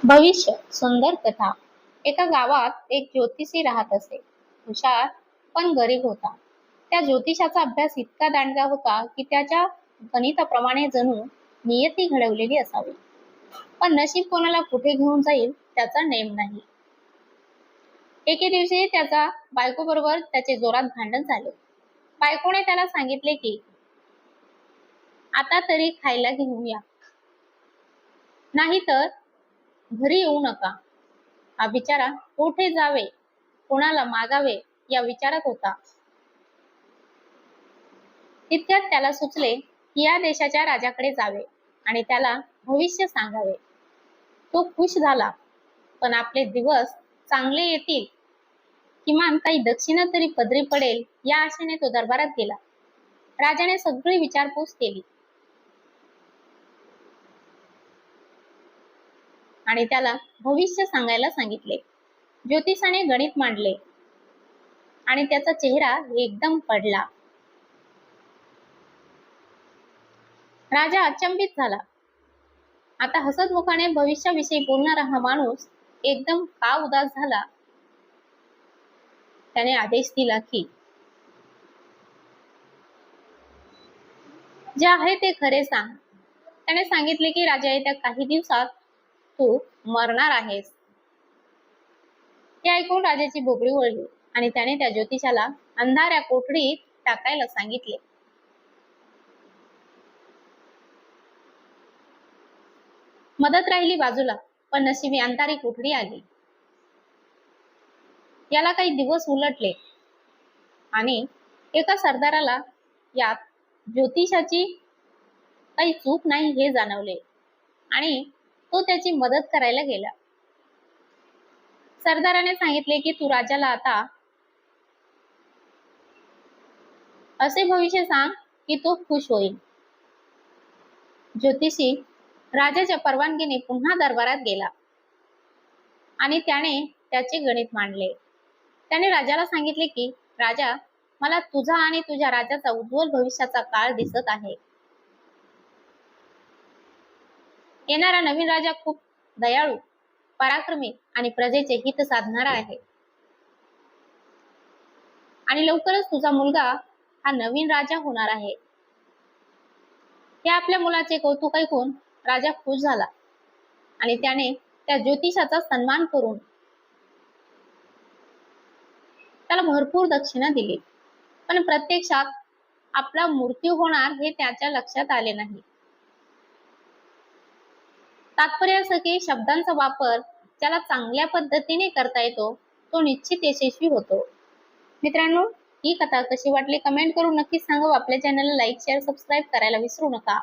भविष्य सुंदर कथा। एका गावात एक ज्योतिषी राहत असे। हुशार पण गरीब होता। त्या ज्योतिषाचा अभ्यास इतका दांडगा होता की त्याच्या गणिताप्रमाणे जणू नियती घडवलेली असावी, पण नशीब कोणाला कुठे घेऊन जाईल त्याचा नेम नाही। एके दिवशी त्याचा बायको बरोबर त्याचे जोरात भांडण झाले। बायकोने त्याला सांगितले की आता तरी खायला घेऊन या, नाहीतर घरी येऊ नका। हा बिचारा कुठे जावे, कोणाला मागावे या विचारात होता। तितक्यात त्याला सुचले की या देशाच्या राजाकडे जावे आणि त्याला भविष्य सांगावे। तो खुश झाला, पण आपले दिवस चांगले येतील, किमान काही दक्षिणा तरी पदरी पडेल या आशेने तो दरबारात गेला। राजाने सगळी विचारपूस केली आणि त्याला भविष्य सांगायला सांगितले। ज्योतिषाने गणित मांडले आणि त्याचा चेहरा एकदम पडला। राजा अचंबित झाला। आता हसतमुखाने भविष्याविषयी बोलणारा हा माणूस एकदम का उदास झाला। त्याने आदेश दिला की जे आहे ते खरे सांग। त्याने सांगितले की राजा, येत्या काही दिवसात तू मरणार आहेस। हे ऐकून राजाची बोबडी वळली आणि त्याने त्या ज्योतिषाला अंधाऱ्या कोठडीत टाकायला सांगितले। मदत राहिली बाजूला, पण नशिबी अंधारी कोठडी आली। याला काही दिवस उलटले आणि एका सरदाराला यात ज्योतिषाची काही चूक नाही हे जाणवले आणि तो त्याची मदत करायला गेला। सरदाराने सांगितले की तू राजाला आता असे भविष्य सांग की तो खुश होईल। ज्योतिषी राजाच्या परवानगीने पुन्हा दरबारात गेला आणि त्याने त्याचे गणित मांडले। त्याने राजाला सांगितले की राजा, मला तुझा आणि तुझ्या राजाचा उज्ज्वल भविष्याचा काळ दिसत आहे। येणारा नवीन राजा खूप दयाळू, पराक्रमी आणि प्रजेचे हित साधणारा आहे आणि लवकरच तुझा मुलगा हा नवीन राजा होणार आहे। हे आपल्या मुलाचे कौतुक ऐकून राजा खुश झाला आणि त्याने त्या ज्योतिषाचा सन्मान करून त्याला भरपूर दक्षिणा दिली, पण प्रत्यक्षात आपला मृत्यू होणार हे त्याच्या लक्षात आले नाही। तात्पर्य असं की शब्दांचा वापर ज्याला चांगल्या पद्धतीने करता येतो तो निश्चित यशस्वी होतो। मित्रांनो, ही कथा कशी वाटली कमेंट करून नक्की सांगा। आपल्या चॅनलला लाईक शेअर सबस्क्राईब करायला विसरू नका।